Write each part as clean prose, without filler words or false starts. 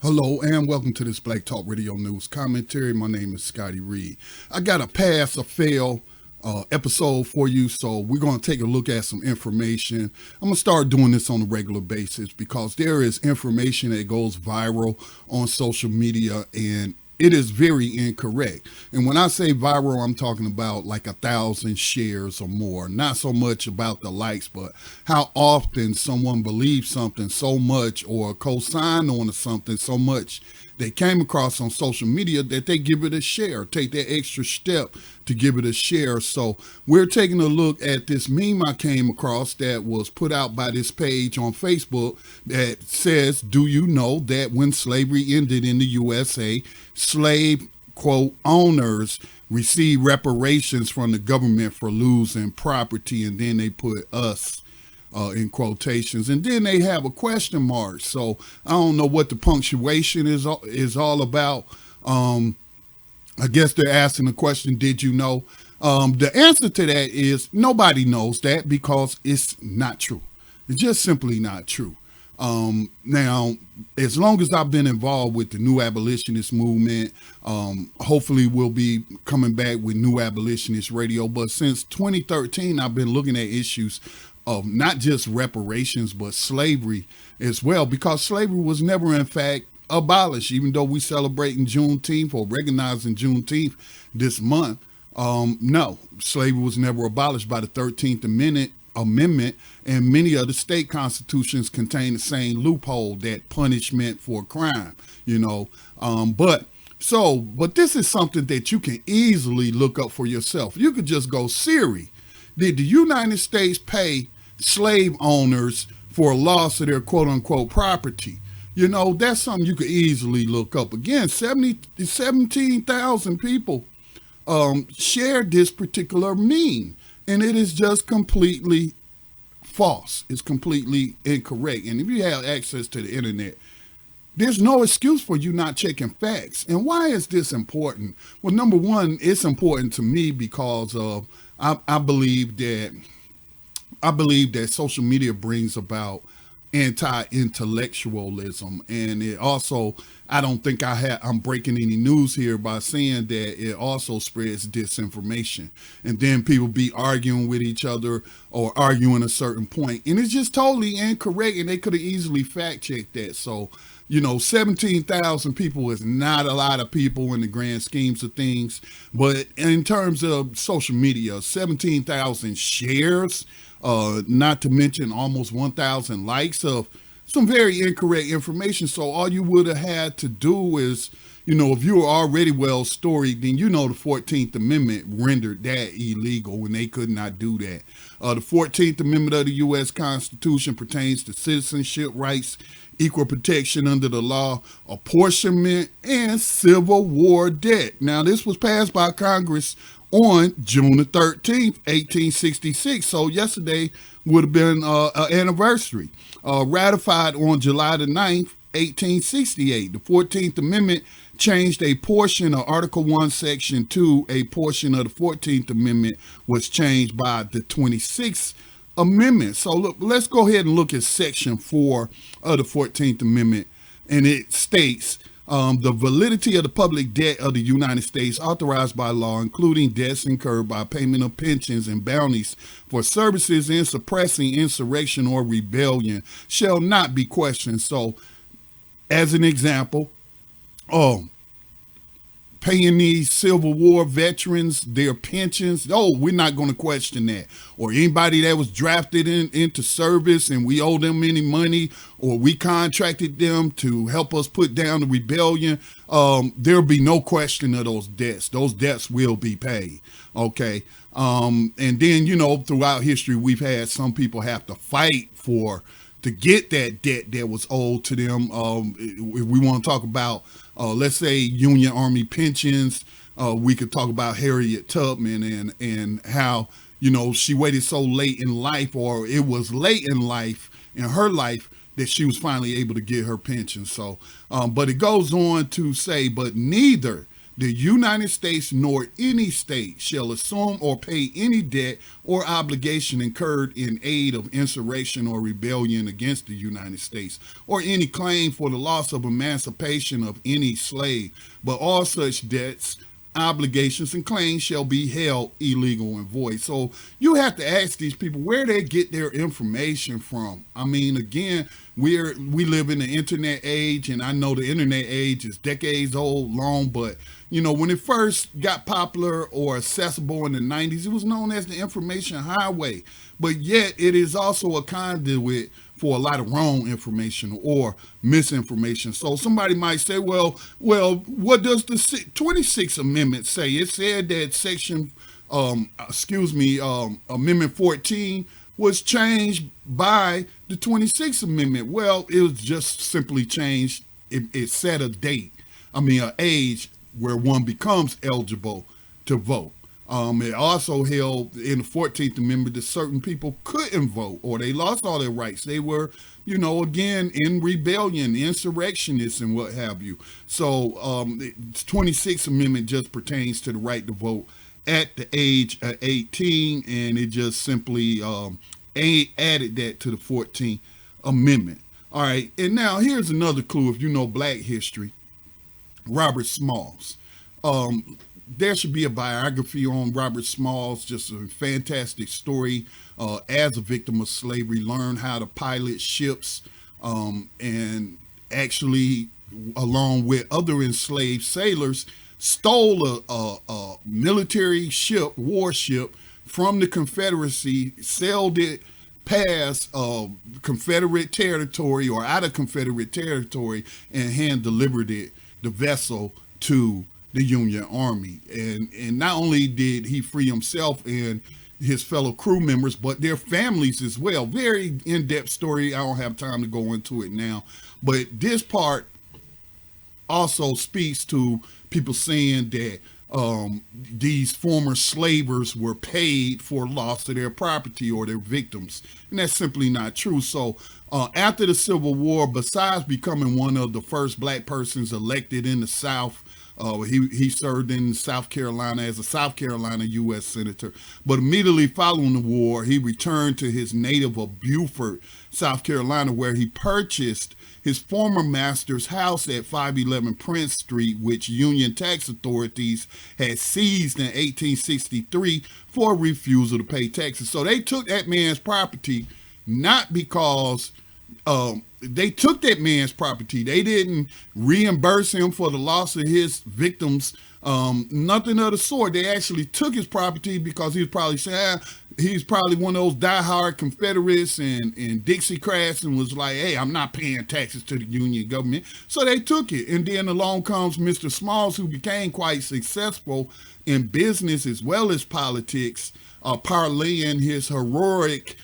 Hello and welcome to this Black Talk Radio News commentary. My name is Scotty Reed. I got a pass or fail episode for you, so we're going to take a look at some information. I'm going to start doing this on a regular basis because there is information that goes viral on social media and it is very incorrect. And when I say viral, I'm talking about like 1,000 shares or more. Not so much about the likes, but how often someone believes something so much or co-sign on something so much they came across on social media that they give it a share, take that extra step to give it a share. So we're taking a look at this meme I came across that was put out by this page on Facebook that says, do you know that when slavery ended in the USA, slave, quote, owners received reparations from the government for losing property? And then they put us in quotations, and then they have a question mark. So I don't know what the punctuation is all about. I guess they're asking the question, did you know? The answer to that is nobody knows that because it's not true. It's just simply not true. Now, as long as I've been involved with the New Abolitionist movement, hopefully we'll be coming back with New Abolitionist Radio. But since 2013, I've been looking at issues of not just reparations, but slavery as well, because slavery was never, in fact, abolished, even though we celebrating Juneteenth or recognizing Juneteenth this month. No, slavery was never abolished by the 13th Amendment, and many of the state constitutions contain the same loophole, that punishment for crime, but this is something that you can easily look up for yourself. You could just go, Siri, did the United States pay slave owners for a loss of their quote unquote property? That's something you could easily look up. Again, 17,000 people shared this particular meme, and it is just completely false. It's completely incorrect. And if you have access to the internet, there's no excuse for you not checking facts. And why is this important? Well, number one, it's important to me because I believe that social media brings about anti-intellectualism, and it also, I don't think I'm breaking any news here by saying that it also spreads disinformation, and then people be arguing with each other or arguing a certain point, and it's just totally incorrect, and they could have easily fact checked that. So 17,000 people is not a lot of people in the grand schemes of things, but in terms of social media, 17,000 shares, not to mention almost 1,000 likes of some very incorrect information. So all you would have had to do is, if you were already well storied, then the 14th Amendment rendered that illegal and they could not do that. The 14th Amendment of the U.S. Constitution pertains to citizenship rights, equal protection under the law, apportionment, and Civil War debt. Now, this was passed by Congress on June the 13th, 1866. So yesterday would have been an anniversary. Ratified on July the 9th, 1868. The 14th Amendment changed a portion of Article 1, Section 2. A portion of the 14th Amendment was changed by the 26th Amendment. So look, let's go ahead and look at Section 4 of the 14th Amendment. And it states, the validity of the public debt of the United States authorized by law, including debts incurred by payment of pensions and bounties for services in suppressing insurrection or rebellion, shall not be questioned. So, as an example, paying these Civil War veterans their pensions, we're not going to question that. Or anybody that was drafted into service and we owe them any money, or we contracted them to help us put down the rebellion, there'll be no question of those debts. Those debts will be paid. Okay. And then, throughout history, we've had some people have to fight to get that debt that was owed to them. If we want to talk about, let's say, Union Army pensions, we could talk about Harriet Tubman and how, she waited so late in life, or it was late in her life, that she was finally able to get her pension. So, but it goes on to say, but neither the United States nor any state shall assume or pay any debt or obligation incurred in aid of insurrection or rebellion against the United States, or any claim for the loss of emancipation of any slave, but all such debts, obligations, and claims shall be held illegal and void. So you have to ask these people where they get their information from. I mean, again, we live in the internet age, and I know the internet age is decades old long, but when it first got popular or accessible in the 90s, it was known as the information highway. But yet it is also a conduit for a lot of wrong information or misinformation. So somebody might say, well, what does the 26th Amendment say? It said that Amendment 14 was changed by the 26th Amendment. Well, it was just simply changed. It set a date, an age where one becomes eligible to vote. It also held in the 14th Amendment that certain people couldn't vote or they lost all their rights. They were, again, in rebellion, insurrectionists and what have you. So the 26th Amendment just pertains to the right to vote at the age of 18, and it just simply added that to the 14th Amendment. All right, and now here's another clue if you know Black history. Robert Smalls. There should be a biography on Robert Smalls, just a fantastic story as a victim of slavery, learned how to pilot ships, and actually, along with other enslaved sailors, stole a military ship, warship, from the Confederacy, sailed it past Confederate territory or out of Confederate territory, and hand delivered it, the vessel, to the Union Army. And not only did he free himself and his fellow crew members, but their families as well. Very in-depth story. I don't have time to go into it now. But this part also speaks to people saying that these former slavers were paid for loss of their property or their victims. And that's simply not true. So after the Civil War, besides becoming one of the first Black persons elected in the South, he served in South Carolina as a South Carolina U.S. Senator. But immediately following the war, he returned to his native of Beaufort, South Carolina, where he purchased his former master's house at 511 Prince Street, which Union tax authorities had seized in 1863 for refusal to pay taxes. So they took that man's property, not because they took that man's property. They didn't reimburse him for the loss of his victims, nothing of the sort. They actually took his property because he was probably saying, he's probably one of those diehard Confederates and Dixiecrats and was like, hey, I'm not paying taxes to the Union government. So they took it. And then along comes Mr. Smalls, who became quite successful in business as well as politics, parlaying his heroic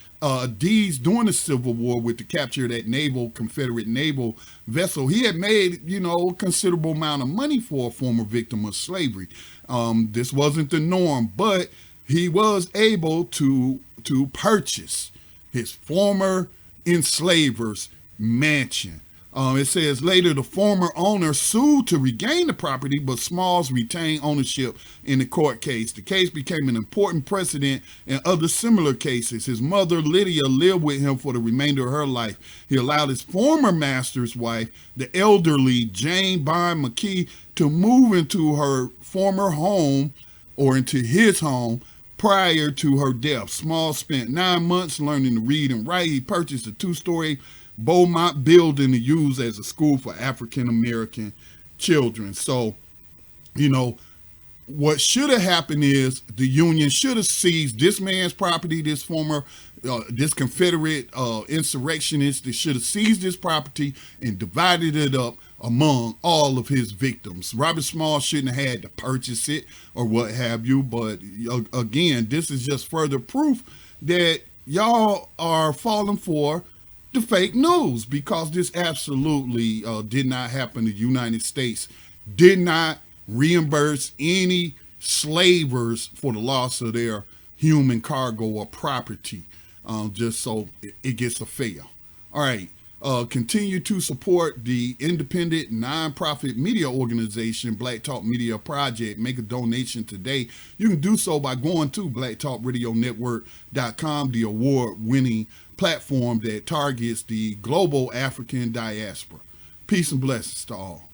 deeds during the Civil War with the capture of that Confederate naval vessel. He had made, a considerable amount of money for a former victim of slavery. This wasn't the norm, but he was able to purchase his former enslaver's mansion. It says later the former owner sued to regain the property, but Smalls retained ownership in the court case. The case became an important precedent in other similar cases. His mother, Lydia, lived with him for the remainder of her life. He allowed his former master's wife, the elderly Jane Bond McKee, to move into her former home or into his home prior to her death. Smalls spent 9 months learning to read and write. He purchased a 2-story Beaumont building to use as a school for African-American children. So, what should have happened is the Union should have seized this man's property, this former, this Confederate insurrectionist. They should have seized his property and divided it up among all of his victims. Robert Smalls shouldn't have had to purchase it or what have you. But again, this is just further proof that y'all are falling for the fake news, because this absolutely did not happen. The United States did not reimburse any slavers for the loss of their human cargo or property, just so it gets a fail. All right. Continue to support the independent nonprofit media organization Black Talk Media Project. Make a donation today. You can do so by going to blacktalkradionetwork.com, the award-winning platform that targets the global African diaspora. Peace and blessings to all.